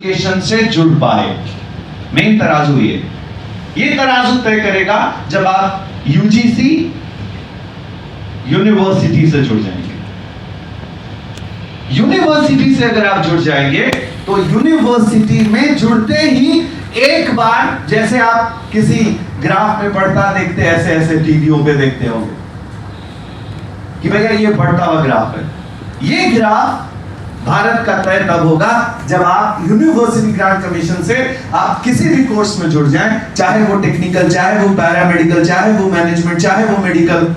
Education से जुड़ पाए। मेन तराजू ये तराजू तय करेगा जब आप यूजीसी यूनिवर्सिटी से जुड़ जाएंगे। यूनिवर्सिटी से अगर आप जुड़ जाएंगे तो यूनिवर्सिटी में जुड़ते ही एक बार, जैसे आप किसी ग्राफ में बढ़ता देखते, ऐसे ऐसे टीवीओ पे देखते होंगे कि भैया ये बढ़ता हुआ ग्राफ है। ये ग्राफ भारत का तय तब होगा जब आप यूनिवर्सिटी ग्रांट कमीशन से आप किसी भी कोर्स में जुड़ जाएं, चाहे वो टेक्निकल, चाहे वो पैरामेडिकल, चाहे वो मैनेजमेंट, चाहे वो मेडिकल,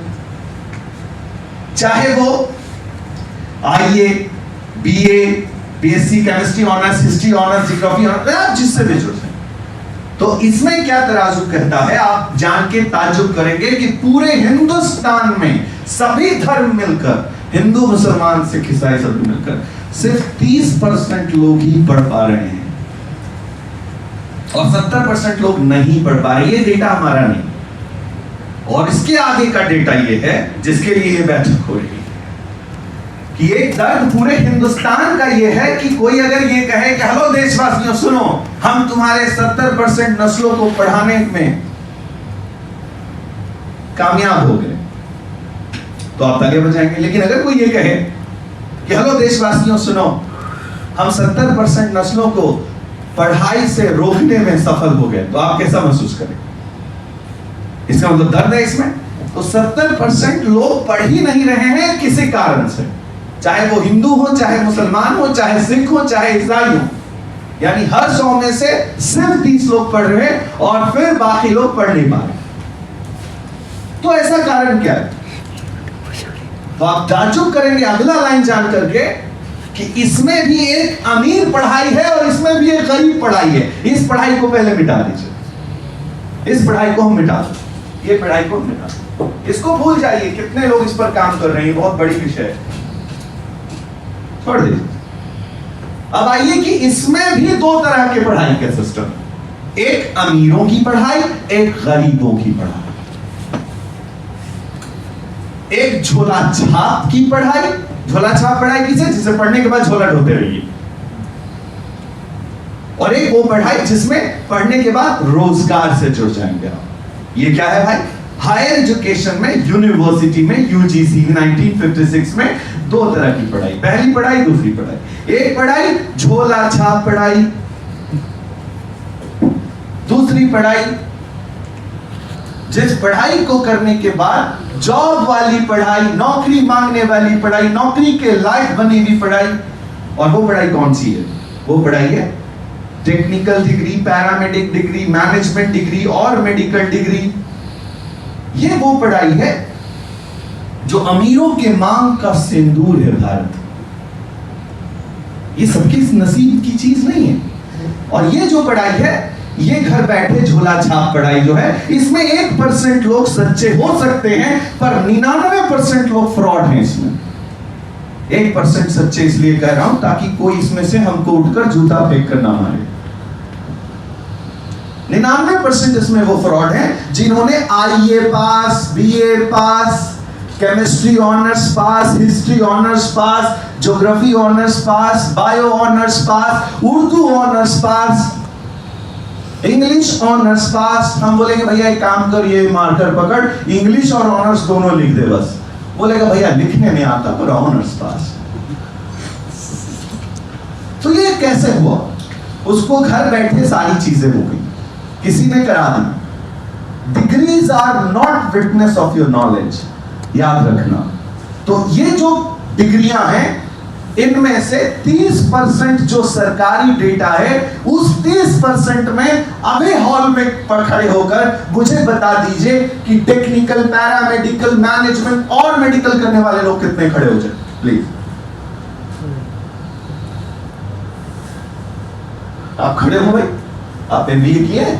चाहे वो आईए, BA, BSc chemistry honours, history honours, geography honours, आप जिससे भी जुड़ जाएं। तो इसमें क्या तराजू कहता है, आप जान के ताज्जुब करेंगे कि पूरे हिंदुस्तान में सभी धर्म मिलकर, हिंदू, मुसलमान, सिख, ईसाई सभी मिलकर सिर्फ 30% लोग ही पढ़ पा रहे हैं और 70% लोग नहीं पढ़ पा रहे। ये डेटा हमारा नहीं, और इसके आगे का डेटा ये है जिसके लिए ये बैठक हो रही है कि एक दर्द पूरे हिंदुस्तान का ये है कि कोई अगर ये कहे कि हेलो देशवासियों सुनो, हम तुम्हारे 70% नस्लों को पढ़ाने में कामयाब हो गए तो आप तालियां बजाएंगे। लेकिन अगर कोई ये कहे कि हेलो देशवासियों सुनो, हम 70% नस्लों को पढ़ाई से रोकने में सफल हो गए, तो आप कैसा महसूस करें? इसका मतलब दर्द है इसमें। तो 70% लोग पढ़ ही नहीं रहे हैं किसी कारण से, चाहे वो हिंदू हो, चाहे मुसलमान हो, चाहे सिख हो, चाहे ईसाई हो, यानी हर 100 में से सिर्फ 30 लोग पढ़ रहे हैं और फिर बाकी लोग पढ़ नहीं पा रहे। तो ऐसा कारण क्या है? तो आप ताज्जुब करेंगे अगला लाइन जान करके कि इसमें भी एक अमीर पढ़ाई है और इसमें भी एक गरीब पढ़ाई है। इस पढ़ाई को पहले मिटा दीजिए, इस पढ़ाई को हम मिटा दें, ये पढ़ाई को मिटा दें, इसको भूल जाइए। कितने लोग इस पर काम कर रहे हैं, बहुत बड़ी विषय है, छोड़ दीजिए। अब आइए कि इसमें भी दो तरह के पढ़ाई के सिस्टम, एक अमीरों की पढ़ाई, एक गरीबों की पढ़ाई। एक झोला छाप की पढ़ाई, झोला छाप पढ़ाई किसे, जिसे पढ़ने के बाद झोला ढोते रहिए, और एक वो पढ़ाई जिसमें पढ़ने के बाद रोजगार से जुड़ जाएंगे आप। ये क्या है भाई? हायर एजुकेशन में, यूनिवर्सिटी में, यूजीसी 1956 में दो तरह की पढ़ाई, पहली पढ़ाई, दूसरी पढ़ाई। एक पढ़ाई झोला छाप पढ़ाई, दूसरी पढ़ाई जिस पढ़ाई को करने के बाद जॉब वाली पढ़ाई, नौकरी मांगने वाली पढ़ाई, नौकरी के लायक बनी हुई पढ़ाई। और वो पढ़ाई कौन सी है? वो पढ़ाई है technical degree, paramedic degree, management degree और मेडिकल डिग्री। ये वो पढ़ाई है जो अमीरों के मांग का सिंदूर है भारत। ये सबके नसीब की चीज नहीं है। और ये जो पढ़ाई है, ये घर बैठे झोला छाप पढ़ाई जो है, इसमें 1% लोग सच्चे हो सकते हैं, पर 99% लोग फ्रॉड हैं इसमें। 1% सच्चे इसलिए कह रहा हूं ताकि कोई इसमें से हमको उठकर जूता फेंक कर ना मारे। 99% इसमें वो फ्रॉड हैं जिन्होंने आईए पास, बीए पास, केमिस्ट्री ऑनर्स पास, हिस्ट्री ऑनर्स पास, ज्योग्राफी ऑनर्स पास, बायो ऑनर्स पास, उर्दू ऑनर्स पास, इंग्लिश ऑनर्स पास। हम बोलेंगे भैया एक काम कर, ये मार्कर पकड़, इंग्लिश और ऑनर्स दोनों लिख दे बस। बोलेगा भैया लिखने में आता पर ऑनर्स पास। तो ये कैसे हुआ? उसको घर बैठे सारी चीजें हो गई, किसी ने करा दी। Degrees are not witness of your knowledge, याद रखना। तो ये जो डिग्रियां हैं, इनमें से 30% जो सरकारी डेटा है, उस 30% में अभी हॉल में खड़े होकर मुझे बता दीजिए कि टेक्निकल, पैरामेडिकल, मैनेजमेंट और मेडिकल करने वाले लोग कितने खड़े हो जाए प्लीज। आप खड़े हो भाई, आप एमबीए किए हैं,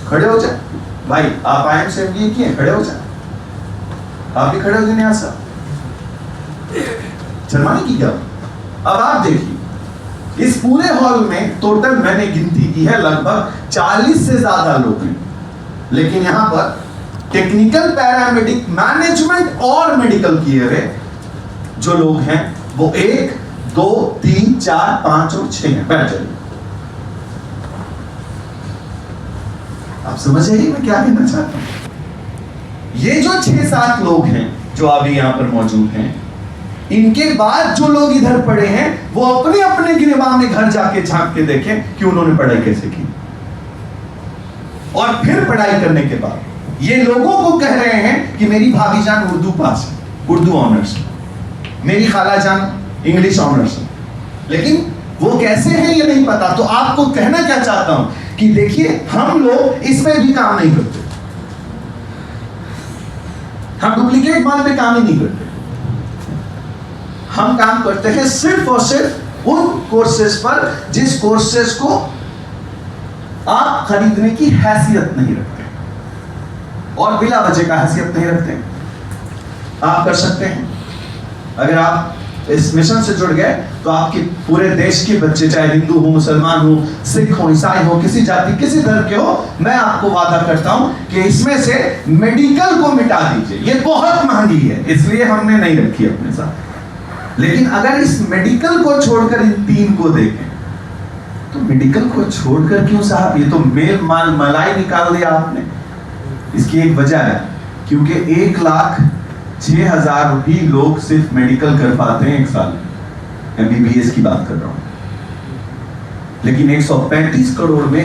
खड़े हो जाए भाई। आप आईएम से एमबीए किए, खड़े हो जाए। आप भी खड़े हो जाए, न्यासा शर्माने की क्या? अब आप देखिए, इस पूरे हॉल में टोटल मैंने गिनती की है लगभग 40 से ज्यादा लोग हैं, लेकिन यहां पर टेक्निकल, पैरामेडिक, मैनेजमेंट और मेडिकल किए हुए जो लोग हैं वो 1, 2, 3, 4, 5 और 6 हैं। बैठ जाइए। आप समझ रहे मैं क्या कहना चाहता हूं? ये जो 6-7 लोग हैं जो अभी यहां पर मौजूद हैं, इनके बाद जो लोग इधर पढ़े हैं वो अपने अपने गिरबान में घर जाके झांक के देखें कि उन्होंने पढ़ाई कैसे की। और फिर पढ़ाई करने के बाद ये लोगों को कह रहे हैं कि मेरी भाभी जान उर्दू पास है, उर्दू ऑनर्स, मेरी खाला जान इंग्लिश ऑनर्स है, लेकिन वो कैसे हैं ये नहीं पता। तो आपको कहना क्या चाहता हूं कि देखिए, हम लोग इसमें भी काम नहीं करते, हम डुप्लीकेट माल पे काम ही नहीं करते। हम काम करते हैं सिर्फ और सिर्फ उन कोर्सेज पर जिस कोर्सेज को आप खरीदने की हैसियत नहीं रखते और बिला वजह का हैसियत नहीं रखते। आप कर सकते हैं, अगर आप इस मिशन से जुड़ गए तो आपके पूरे देश के बच्चे, चाहे हिंदू हो, मुसलमान हो, सिख हो, ईसाई हो, किसी जाति किसी धर्म के हो, मैं आपको वादा करता हूं कि इसमें से मेडिकल को मिटा दीजिए। ये बहुत महंगी है, इसलिए हमने नहीं रखी अपने साथ। लेकिन अगर इस मेडिकल को छोड़कर इन 3 को देखें तो मेडिकल को छोड़कर क्यों साहब, ये तो मेल माल मलाई निकाल दिया आपने। इसकी एक वजह है, क्योंकि 1,06,000 भी लोग सिर्फ मेडिकल कर पाते हैं एक साल में। MBBS की बात कर रहा हूं, लेकिन 135 करोड़ में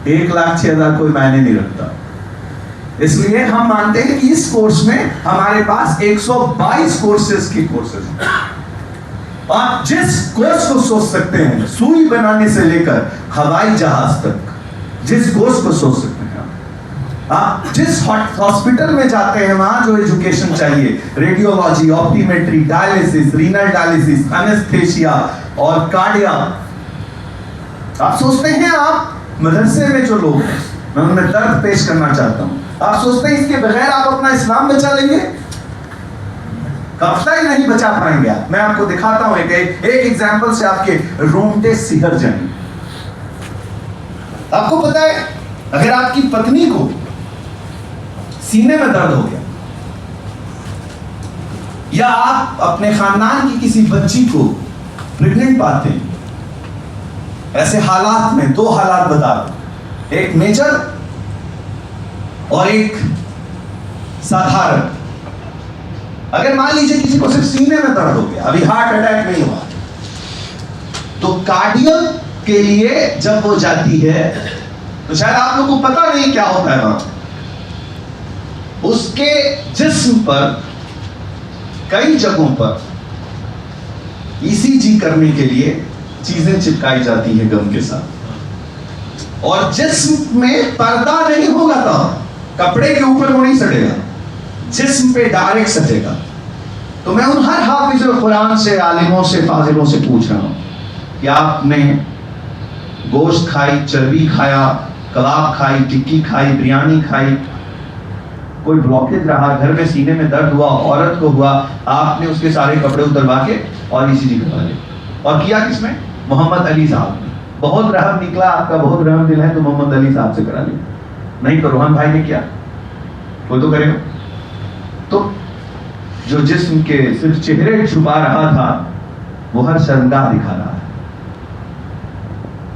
1,06,000 कोई मायने नहीं रखता। इसलिए हम मानते हैं कि इस कोर्स में हमारे पास 122 कोर्सेज की कोर्सेज हैं। आप जिस कोर्स को सोच सकते हैं, सुई बनाने से लेकर हवाई जहाज तक, जिस कोर्स को सोच सकते हैं आप जिस हॉस्पिटल में जाते हैं वहां जो एजुकेशन चाहिए, radiology, optometry, dialysis, renal dialysis, anaesthesia और कार्डियक। आप सोचते हैं, आप मदरसे में जो लोग हैं, मैं उनमें दर्द पेश करना चाहता हूं, आप सोचते हैं इसके बगैर आप अपना इस्लाम बचा लेंगे? कब ही नहीं बचा पाएंगे आप। मैं आपको दिखाता हूं एक एग्जांपल से आपके रोंगटे सिहर जाएंगे। आपको पता है, अगर आपकी पत्नी को सीने में दर्द हो गया, या आप अपने खानदान की किसी बच्ची को प्रेग्नेंट पाते हैं, ऐसे हालात में 2 हालात बता रहा हूं, एक मेजर और एक साधारण। अगर मान लीजिए किसी को सिर्फ सीने में दर्द हो गया, अभी हार्ट अटैक नहीं हुआ, तो कार्डियक के लिए जब वो जाती है तो शायद आप लोगों को पता नहीं क्या होता है वहां। उसके जिस्म पर कई जगहों पर ECG करने के लिए चीजें चिपकाई जाती है गम के साथ, और जिस्म में पर्दा नहीं होगा, तो कपड़े के ऊपर वो नहीं सटेगा, जिस्म पे डायरेक्ट सटेगा। तो मैं उन हर हाफिज कुरान से, आलिमों से, फाजिलों से पूछ रहा हूं कि आपने गोश्त खाई, चर्बी खाया, कबाब खाई, टिक्की खाई, बिरयानी खाई, कोई ब्लॉकेज रहा, घर में सीने में दर्द हुआ, औरत को हुआ, आपने उसके सारे कपड़े उतरवा के और ECG करवा लिया। और किया किसमें? मोहम्मद अली साहब ने। बहुत रहम निकला आपका, बहुत रहम दिल है, तो मोहम्मद अली साहब से करा लिया। नहीं तो रोहन भाई ने किया, कोई तो करेगा। तो जो जिस्म के सिर्फ चेहरे छुपा रहा था, वो हर शर्मगाह दिखा रहा है।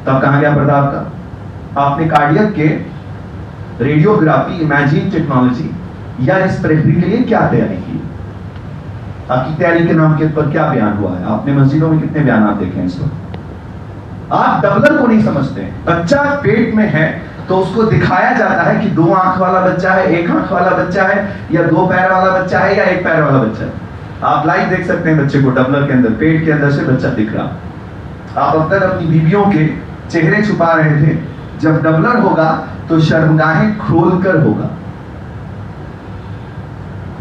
तब कहां गया पर्दा आपका? आपने कार्डियक के रेडियोग्राफी, इमेजिंग टेक्नोलॉजी या रेस्पिरेटरी के लिए क्या तैयारी की? आपकी तैयारी के नाम के ऊपर क्या बयान हुआ है? आपने मस्जिदों में कितने बयान देखे हैं इस वक्त? आप डबलर को नहीं समझते। बच्चा पेट में है तो उसको दिखाया जाता है कि 2 आंख वाला बच्चा है, 1 आंख वाला बच्चा है, या 2 पैर वाला बच्चा है, या 1 पैर वाला बच्चा है। आप लाइव देख सकते हैं बच्चे को डबलर के अंदर, पेट के अंदर से बच्चा दिख रहा। आप अब तक अपनी बीवियों के चेहरे छुपा रहे थे, जब डबलर होगा तो शर्मगाहें खोलकर होगा।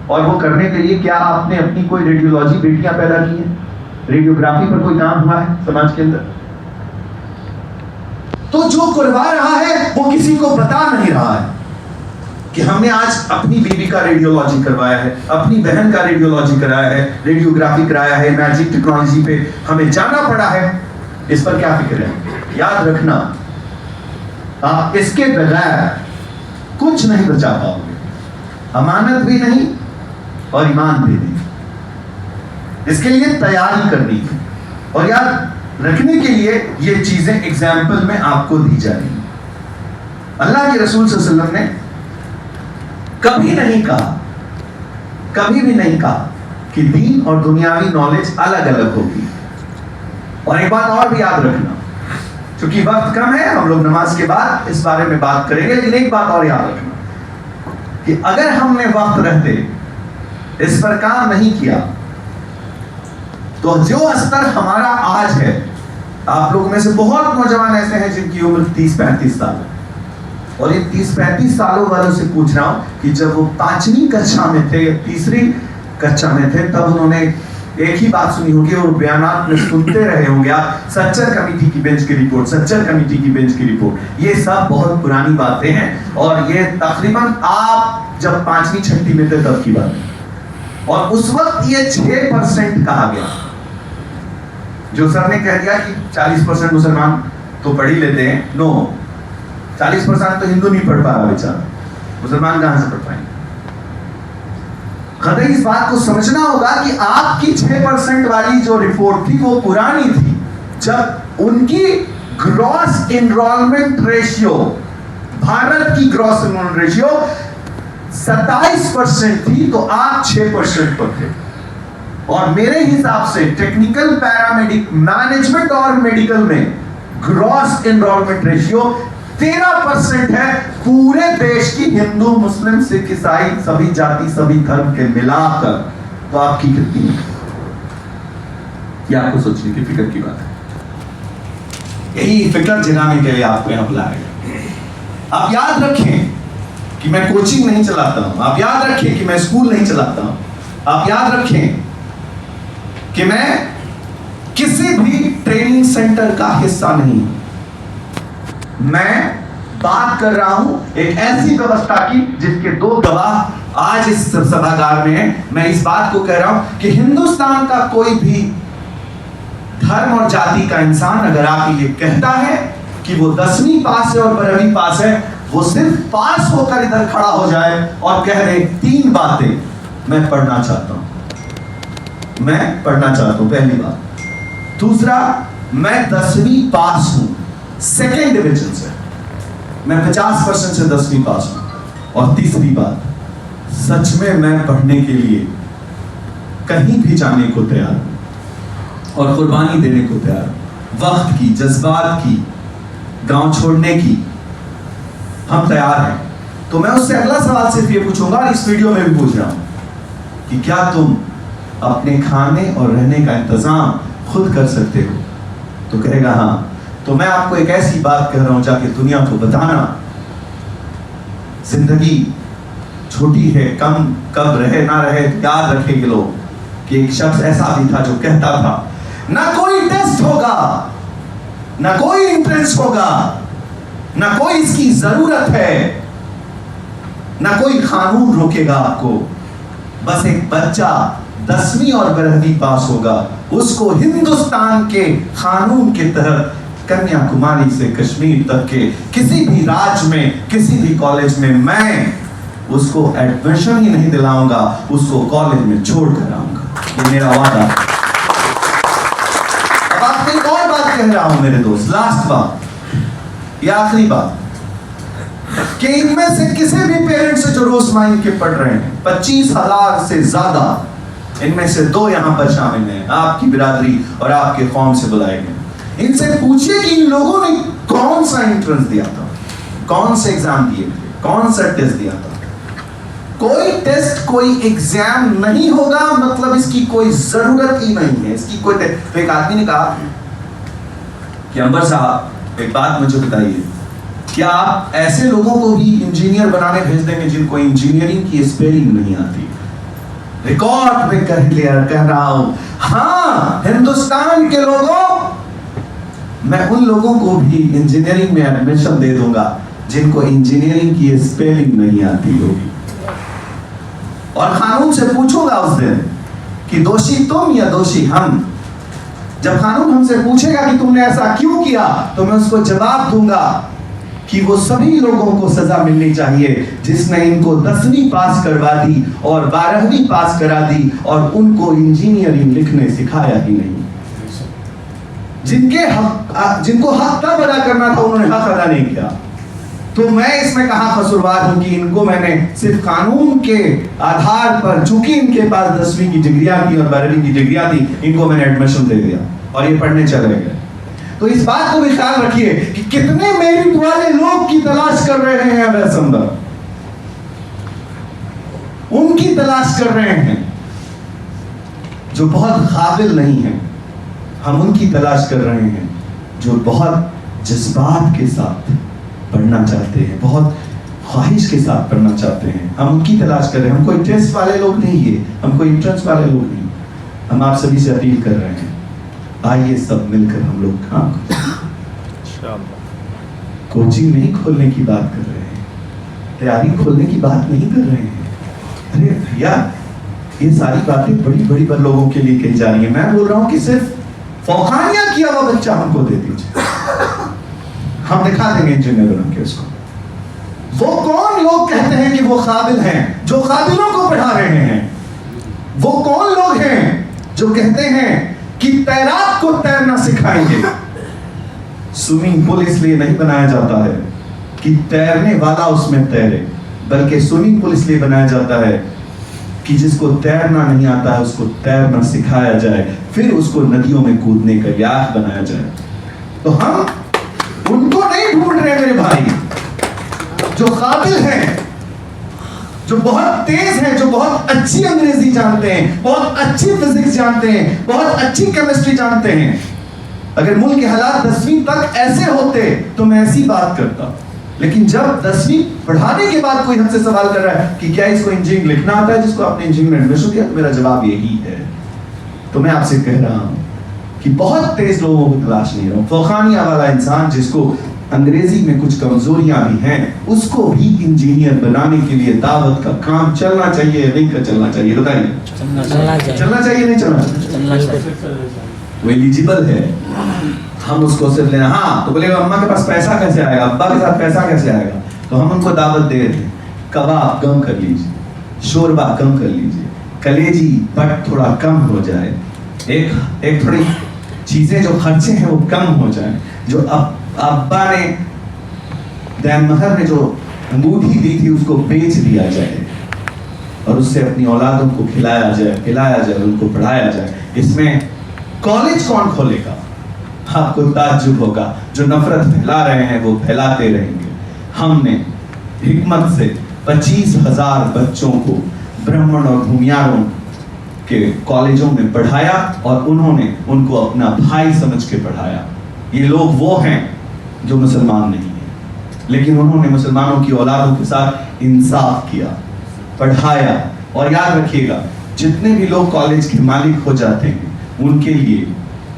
और वो करने के लिए क्या आपने अपनी कोई रेडियोलॉजी बेटियां पैदा की हैं? रेडियोग्राफी पर कोई काम हुआ है समाज के अंदर? तो जो करवा रहा है वो किसी को बता नहीं रहा है कि हमने आज अपनी बीवी का रेडियोलॉजी करवाया है, अपनी बहन का रेडियोलॉजी कराया है, रेडियोग्राफी कराया है, मैजिक टेक्नोलॉजी पे हमें जाना पड़ा है। इस पर क्या फिक्र है? याद रखना, आप इसके बगैर कुछ नहीं बचा पाओगे, अमानत भी नहीं और ईमान भी नहीं। इसके लिए तैयारी करनी है, और याद रखने के लिए ये चीजें एग्जाम्पल में आपको दी जा रही हैं। अल्लाह के रसूल सल्लल्लाहु अलैहि वसल्लम ने कभी भी नहीं कहा कि दीन और दुनियावी नॉलेज अलग अलग होगी। और एक बात और भी याद रखना, क्योंकि वक्त कम है, हम लोग नमाज के बाद इस बारे में बात करेंगे, लेकिन एक बात और याद रखना कि अगर हमने वक्त रहते इस पर काम नहीं किया तो जो स्तर हमारा आज है, आप लोग में से बहुत नौजवान ऐसे हैं जिनकी उम्र 30-35 साल है, और ये 30-35 सालों वालों से पूछ रहा हूं कि जब वो 5वीं कक्षा में थे या 3री कक्षा में थे तब उन्होंने एक ही बात सुनी होगी और बयानात में सुनते रहे होंगे आप, सच्चर कमेटी की बेंच की रिपोर्ट, सच्चर कमेटी की बेंच की रिपोर्ट। ये सब बहुत पुरानी बातें हैं और ये तकरीबन आप जब 5वीं-6वीं में थे तब की बात है। और उस वक्त ये 6% कहा गया। जो सर ने कह दिया कि 40% मुसलमान तो पढ़ ही लेते हैं, नो, 40% तो हिंदू नहीं पढ़ पा रहा बेचारा, मुसलमान कहां से पढ़ पाएंगे? कतई इस बात को समझना होगा कि आपकी 6% वाली जो रिपोर्ट थी वो पुरानी थी, जब उनकी ग्रॉस एनरोलमेंट रेशियो, भारत की ग्रॉस एनरोलमेंट रेशियो 27% थी, तो आप 6% पर थे। और मेरे हिसाब से टेक्निकल, पैरामेडिक, मैनेजमेंट और मेडिकल में ग्रॉस एनरोलमेंट रेशियो 13% है पूरे देश की, हिंदू, मुस्लिम, सिख, ईसाई, सभी जाति, सभी धर्म के मिलाकर। तो आपकी कितनी है? ये आपको सोचने की फिक्र की बात है। यही फिक्र जगाने के लिए आपको यहां बुलाया गया। आप याद रखें कि मैं कोचिंग नहीं चलाता हूं, आप याद रखें कि मैं स्कूल नहीं चलाता हूं, आप याद रखें कि मैं किसी भी ट्रेनिंग सेंटर का हिस्सा नहीं हूं। मैं बात कर रहा हूं एक ऐसी व्यवस्था की जिसके 2 गवाह आज इस सभागार में हैं। मैं इस बात को कह रहा हूं कि हिंदुस्तान का कोई भी धर्म और जाति का इंसान अगर आप ये कहता है कि वो 10वीं पास है और 12वीं पास है, वो सिर्फ पास होकर इधर खड़ा हो जाए और कह रहे 3 बातें मैं पढ़ना चाहता हूं, मैं पढ़ना चाहता हूं, पहली बात। दूसरा, मैं 10वीं पास हूं, सेकेंड डिवीजन से, मैं 50% से 10वीं पास हूं। और तीसरी बात, सच में मैं पढ़ने के लिए कहीं भी जाने को तैयार हूं और कुर्बानी देने को तैयार हूं, वक्त की, जज्बात की, गांव छोड़ने की, हम तैयार हैं। तो मैं उससे अगला सवाल सिर्फ ये पूछूंगा, और इस वीडियो में भी पूछ रहा हूं कि क्या तुम अपने खाने और रहने का इंतजाम खुद कर सकते हो? तो कहेगा हाँ। तो मैं आपको एक ऐसी बात कह रहा हूं, जाके दुनिया को बताना, जिंदगी छोटी है, कम कब रहे ना रहे, याद रखेंगे लोग कि एक शख्स ऐसा भी था जो कहता था, ना कोई टेस्ट होगा, ना कोई एंट्रेंस होगा, ना कोई इसकी जरूरत है, ना कोई कानून रोकेगा आपको, बस एक बच्चा 10वीं और 12वीं पास होगा, उसको हिंदुस्तान के कानून के तहत कन्याकुमारी से कश्मीर तक के किसी भी राज्य में, किसी भी कॉलेज में मैं उसको एडमिशन ही नहीं दिलाऊंगा, उसको कॉलेज में छोड़ कर आऊंगा, ये मेरा वादा। अब आपको एक और बात कह रहा हूं मेरे दोस्त, लास्ट बात, ये आखिरी बात, कि इनमें से किसी भी पेरेंट्स से जो रोज माइंड के पढ़ रहे हैं, 25,000 से ज्यादा, इनमें से 2 यहां पर शामिल हैं, आपकी बिरादरी और आपके कौम से बुलाए गए। इनसे पूछिए कि इन लोगों ने कौन सा एंट्रेंस दिया था, कौन से एग्जाम दिए थे, कौन सा टेस्ट दिया था। कोई टेस्ट, कोई एग्जाम नहीं होगा, मतलब इसकी कोई जरूरत ही नहीं है, इसकी कोई। तो एक आदमी ने कहा कि अंबर साहब एक बात मुझे बताइए, क्या आप ऐसे लोगों को भी इंजीनियर बनाने भेज देंगे जिनको इंजीनियरिंग की स्पेलिंग नहीं आती? रिकॉर्ड में कह रहा हूं, हाँ, हिंदुस्तान के लोगों, मैं उन लोगों को भी इंजीनियरिंग में एडमिशन दे दूंगा जिनको इंजीनियरिंग की स्पेलिंग नहीं आती होगी। और कानून से पूछूंगा उस दिन कि दोषी तुम या दोषी हम। जब कानून हमसे पूछेगा कि तुमने ऐसा क्यों किया, तो मैं उसको जवाब दूंगा कि वो सभी लोगों को सजा मिलनी चाहिए जिसने इनको 10वीं पास करवा दी और 12वीं पास करा दी और उनको इंजीनियरिंग लिखने सिखाया ही नहीं। जिनको हक तब अदा करना था उन्होंने हक अदा नहीं किया। तो मैं इसमें कहां कसूरवार हूं कि इनको मैंने सिर्फ कानून के आधार पर, चूंकि इनके पास 10वीं की डिग्रियां थी और 12वीं की डिग्रियां थी, इनको मैंने एडमिशन दे दिया और ये पढ़ने चले गए। तो इस बात को भी ख्याल रखिए कि कितने मेरिट वाले लोग की तलाश कर रहे हैं अवैस अंबर, उनकी तलाश कर रहे हैं जो बहुत काबिल नहीं है। हम उनकी तलाश कर रहे हैं जो बहुत जज्बात के साथ पढ़ना चाहते हैं, बहुत ख्वाहिश के साथ पढ़ना चाहते हैं। हम उनकी तलाश कर रहे हैं। हम कोई टेस्ट वाले लोग नहीं है, हम कोई इंट्रेंस वाले लोग नहीं। हम आप सभी से अपील कर रहे हैं, आइए सब मिलकर हम लोग काम कोचिंग नहीं खोलने की बात कर रहे हैं, तैयारी खोलने की बात नहीं कर रहे हैं। अरे भैया, ये सारी बातें बड़ी बड़ी लोगों के लिए कही जा रही है। मैं बोल रहा हूं कि सिर्फ फौखानिया किया हुआ बच्चा हमको दे दीजिए, हम दिखा देंगे इंजीनियर बन के उसको। वो कौन लोग कहते हैं कि वो काबिल हैं, जो काबिलों को पढ़ा रहे हैं? वो कौन लोग हैं जो कहते हैं कि तैराक को तैरना सिखाएंगे? स्विमिंग पूल इसलिए नहीं बनाया जाता है कि तैरने वाला उसमें तैरे, बल्कि स्विमिंग पूल इसलिए बनाया जाता है कि जिसको तैरना नहीं आता है उसको तैरना सिखाया जाए, फिर उसको नदियों में कूदने का याद बनाया जाए। तो हम उनको नहीं ढूंढ रहे मेरे भाई, जो काबिल हैं, जो बहुत तेज हैं, जो बहुत अच्छी अंग्रेजी जानते हैं, बहुत अच्छी फिजिक्स जानते हैं, बहुत अच्छी केमिस्ट्री जानते हैं। अगर मुल्क के हालात 10वीं तक ऐसे होते तो मैं ऐसी बात करता, लेकिन जब 10वीं पढ़ाने के बाद कोई हमसे सवाल कर रहा है कि क्या इसको इंजीनियरिंग लिखना आता है जिसको आपने इंजीनियरिंग में एडमिशन किया, तो मेरा जवाब यही है। तो मैं आपसे कह रहा हूं कि बहुत तेज लोगों को तलाश नहीं रहा। फौखानिया वाला इंसान जिसको अंग्रेजी में कुछ कमजोरियां भी हैं, उसको भी इंजीनियर बनाने के लिए दावत का काम चलना चाहिए, नहीं का चलना चाहिए? बताइए, चलना चाहिए नहीं चलना चाहिए? वो एलिजिबल है, हम उसको सिर्फ लेना। हाँ, तो बोलेगा अम्मा के पास पैसा कैसे आएगा, अब्बा के साथ पैसा कैसे आएगा? तो हम उनको दावत दे रहे हैं, कबाब कम कर लीजिए, शोरबा कम कर लीजिए, कलेजी बट थोड़ा कम हो जाए, एक थोड़ी चीजें जो खर्चे हैं वो कम हो जाए। जो अब्बा ने दैन-महर में जो अंगूठी दी थी उसको बेच दिया जाए और उससे अपनी औलादों को खिलाया जाए, पिलाया जाए, उनको पढ़ाया जाए। इसमें कॉलेज कौन खोलेगा? आपको ताज्जुब होगा। जो नफरत फैला रहे हैं वो फैलाते रहेंगे। हमने हिकमत से 25,000 बच्चों को ब्राह्मण और भूमियारों के कॉलेजों में पढ़ाया और उन्होंने उनको अपना भाई समझ के पढ़ाया। ये लोग वो हैं जो मुसलमान नहीं है, लेकिन उन्होंने मुसलमानों की औलादों के साथ इंसाफ किया, पढ़ाया। और याद रखिएगा, जितने भी लोग कॉलेज के मालिक हो जाते हैं उनके लिए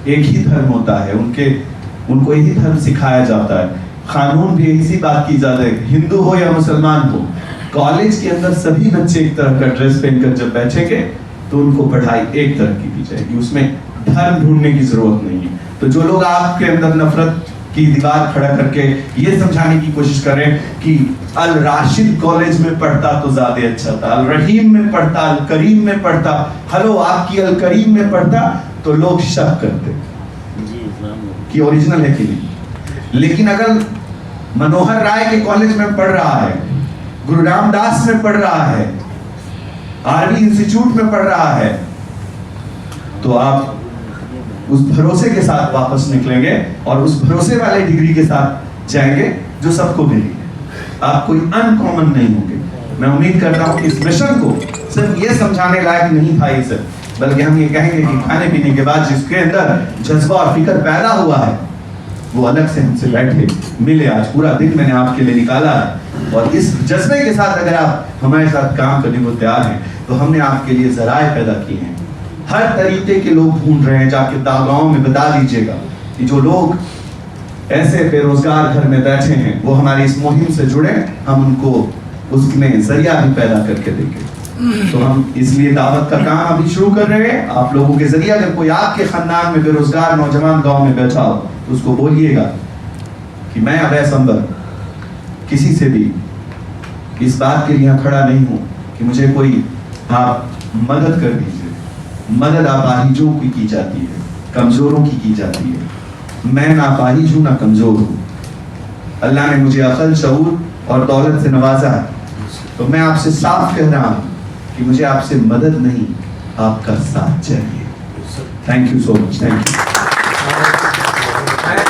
एक ही धर्म होता है, उनको यही धर्म सिखाया जाता है। कानून भी इसी बात की जाता है, हिंदू हो या मुसलमान हो, कॉलेज के अंदर सभी बच्चे एक तरह का ड्रेस पहनकर जब बैठेंगे तो उनको पढ़ाई एक तरह की दी जाएगी, उसमें धर्म ढूंढने की जरूरत नहीं है। तो जो लोग आपके अंदर नफरत की दीवार खड़ा करके ये समझाने की कोशिश कर रहे हैं कि अल राशिद कॉलेज में पढ़ता तो ज्यादा अच्छा था, अल रहीम में पढ़ता, अल करीम में पढ़ता, हेलो आपकी अल करीम में पढ़ता, तो लोग शक करते कि ओरिजिनल है कि नहीं। लेकिन अगर मनोहर राय के कॉलेज में पढ़ रहा है, गुरु रामदास में पढ़ रहा है, आर्मी इंस्टीट्यूट में पढ़ रहा है, तो आप उस भरोसे के साथ वापस निकलेंगे और उस भरोसे वाले डिग्री के साथ जाएंगे जो सबको मिली है। आप कोई अनकॉमन नहीं होंगे। मैं उम्मीद करता हूं कि इस मिशन को सिर्फ ये समझाने लायक नहीं था ये सब, बल्कि हम ये कहेंगे कि खाने पीने के बाद जिसके अंदर जज्बा और फिक्र पैदा हुआ है वो अलग से हमसे बैठे मिले। आज पूरा दिन मैंने आपके लिए निकाला है और इस जज्बे के साथ अगर आप हमारे साथ काम करने को तैयार हैं तो हमने आपके लिए जराए पैदा किए हैं। हर तरीके के लोग ढूंढ रहे हैं, जाके गाँव में बता दीजिएगा कि जो लोग ऐसे बेरोजगार घर में बैठे हैं वो हमारी इस मुहिम से जुड़े, हम उनको उसमें जरिया भी पैदा करके देंगे। तो हम इसलिए दावत का काम अभी शुरू कर रहे हैं। आप लोगों के जरिए अगर कोई आपके खानदान में बेरोजगार नौजवान गांव में बैठा हो तो उसको बोलिएगा कि मैं अवैस अंबर किसी से भी इस बात के लिए खड़ा नहीं हूं कि मुझे कोई आप मदद कर दीजिए। मदद अपाहिजों की जाती है, कमजोरों की जाती है। मैं ना अपाहिज हूं ना कमजोर हूं। अल्लाह ने मुझे अकल, शऊर और दौलत से नवाजा, तो मैं आपसे साफ कह रहा हूं कि मुझे आपसे मदद नहीं, आपका साथ चाहिए। Thank you so much. Thank you.